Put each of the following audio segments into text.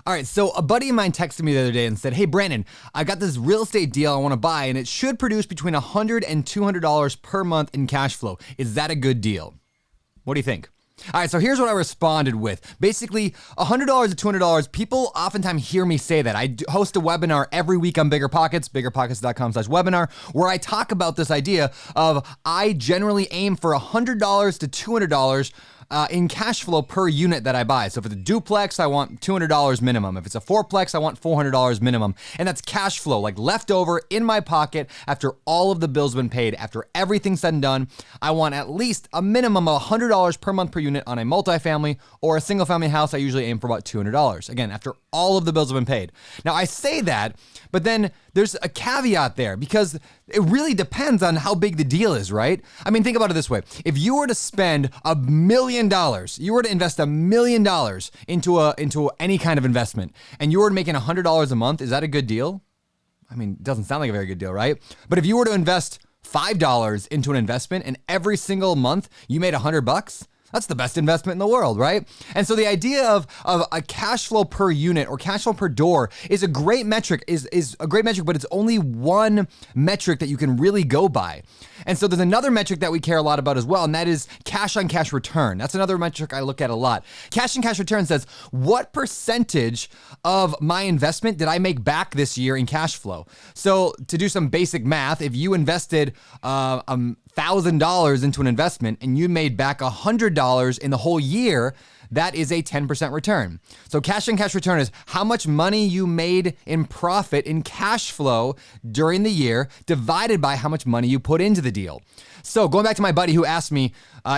All right, so a buddy of mine texted me the other day and said, hey, Brandon, I got this real estate deal I want to buy, and it should produce between $100 and $200 per month in cash flow. Is that a good deal? What do you think? All right, so here's what I responded with. Basically, $100 to $200, people oftentimes hear me say that. I host a webinar every week on BiggerPockets, biggerpockets.com/webinar, where I talk about this idea of I generally aim for $100 to $200 in cash flow per unit that I buy. So if it's a duplex, I want $200 minimum. If it's a fourplex, I want $400 minimum. And that's cash flow, like leftover in my pocket after all of the bills have been paid. After everything's said and done, I want at least a minimum of $100 per month per unit on a multifamily or a single family house. I usually aim for about $200. Again, after all of the bills have been paid. Now I say that, but then there's a caveat there because it really depends on how big the deal is, right? I mean, think about it this way. If you were to spend $1 million, you were to invest $1 million into any kind of investment, and you were making $100 a month, is that a good deal? I mean, it doesn't sound like a very good deal, right? But if you were to invest $5 into an investment and every single month you made $100, that's the best investment in the world, right? And so the idea of a cash flow per unit or cash flow per door is a great metric, is a great metric, but it's only one metric that you can really go by. And so there's another metric that we care a lot about as well, and that is cash on cash return. That's another metric I look at a lot. Cash on cash return says, what percentage of my investment did I make back this year in cash flow? So to do some basic math, if you invested $1,000 into an investment and you made back $100 in the whole year, that is a 10% return. So cash on cash return is how much money you made in profit in cash flow during the year divided by how much money you put into the deal. So going back to my buddy who asked me,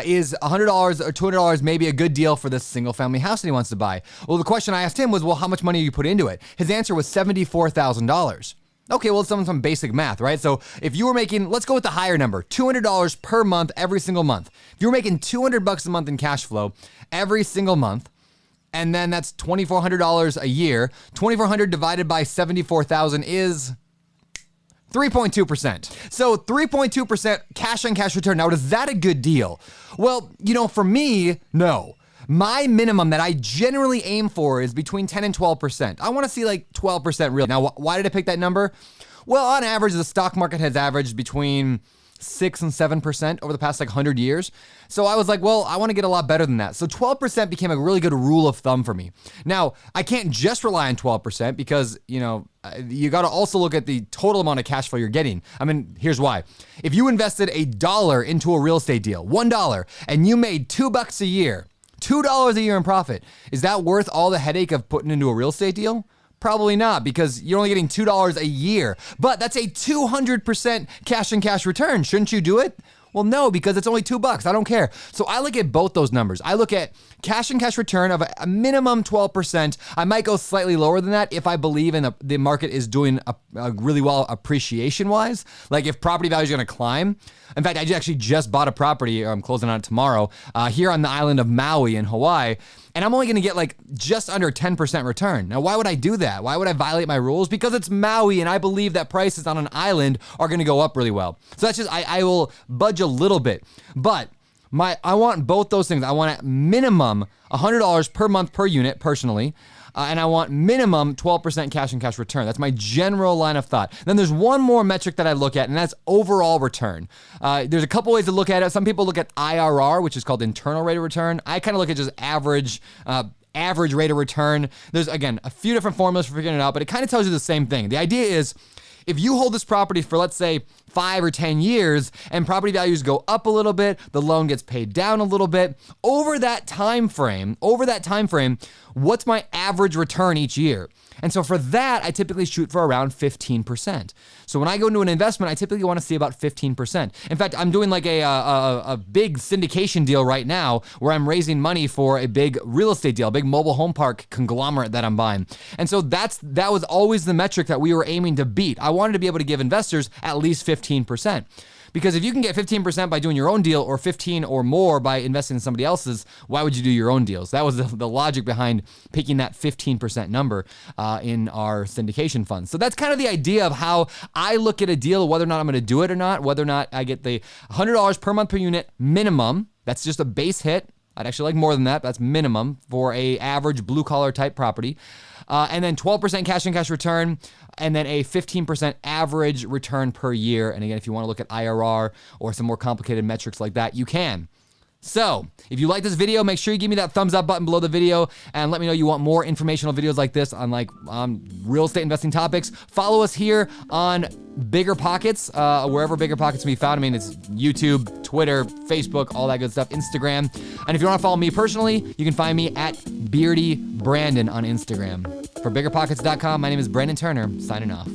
is $100 or $200 maybe a good deal for this single family house that he wants to buy? Well, the question I asked him was, well, how much money you put into it? His answer was $74,000. Okay, well, it's some basic math, right? So if you were making, let's go with the higher number, $200 per month, every single month. If you were making $200 a month in cash flow every single month, and then that's $2,400 a year, 2,400 divided by 74,000 is 3.2%. So 3.2% cash on cash return. Now, is that a good deal? Well, for me, no. My minimum that I generally aim for is between 10 and 12%. I want to see like 12% real. Now, why did I pick that number? Well, on average, the stock market has averaged between 6 and 7% over the past 100 years. So I was like, well, I want to get a lot better than that. So 12% became a really good rule of thumb for me. Now, I can't just rely on 12% because, you got to also look at the total amount of cash flow you're getting. I mean, here's why. If you invested $1 into a real estate deal, $1, and you made $2 a year, $2 a year in profit, is that worth all the headache of putting into a real estate deal? Probably not, because you're only getting $2 a year, but that's a 200% cash on cash return. Shouldn't you do it? Well, no, because it's only $2. I don't care. So I look at both those numbers. I look at cash and cash return of a minimum 12%. I might go slightly lower than that if I believe in the market is doing a really well appreciation-wise. Like if property value is going to climb. In fact, I actually just bought a property, or I'm closing on it tomorrow, here on the island of Maui in Hawaii. And I'm only going to get just under 10% return. Now, why would I do that? Why would I violate my rules? Because it's Maui and I believe that prices on an island are going to go up really well. So that's just, I will budge a little bit. But I want both those things. I want at minimum $100 per month per unit personally. And I want minimum 12% cash and cash return. That's my general line of thought. Then there's one more metric that I look at, and that's overall return. There's a couple ways to look at it. Some people look at IRR, which is called internal rate of return. I kind of look at just average rate of return. There's, again, a few different formulas for figuring it out, but it kind of tells you the same thing. The idea is, if you hold this property for, let's say, 5 or 10 years and property values go up a little bit, the loan gets paid down a little bit, over that time frame, what's my average return each year? And so for that, I typically shoot for around 15%. So when I go into an investment, I typically want to see about 15%. In fact, I'm doing like a big syndication deal right now where I'm raising money for a big real estate deal, a big mobile home park conglomerate that I'm buying. And so that was always the metric that we were aiming to beat. I wanted to be able to give investors at least 15%. Because if you can get 15% by doing your own deal or 15 or more by investing in somebody else's, why would you do your own deals? That was the logic behind picking that 15% number in our syndication fund. So that's kind of the idea of how I look at a deal, whether or not I'm going to do it or not, whether or not I get the $100 per month per unit minimum. That's just a base hit. I'd actually like more than that. That's minimum for a average blue collar type property. And then 12% cash on cash return, and then a 15% average return per year. And again, if you want to look at IRR or some more complicated metrics like that, you can. So, if you like this video, make sure you give me that thumbs up button below the video and let me know you want more informational videos like this on real estate investing topics. Follow us here on BiggerPockets, wherever BiggerPockets can be found. I mean, it's YouTube, Twitter, Facebook, all that good stuff, Instagram. And if you want to follow me personally, you can find me at Beardy Brandon on Instagram. For BiggerPockets.com, my name is Brandon Turner, signing off.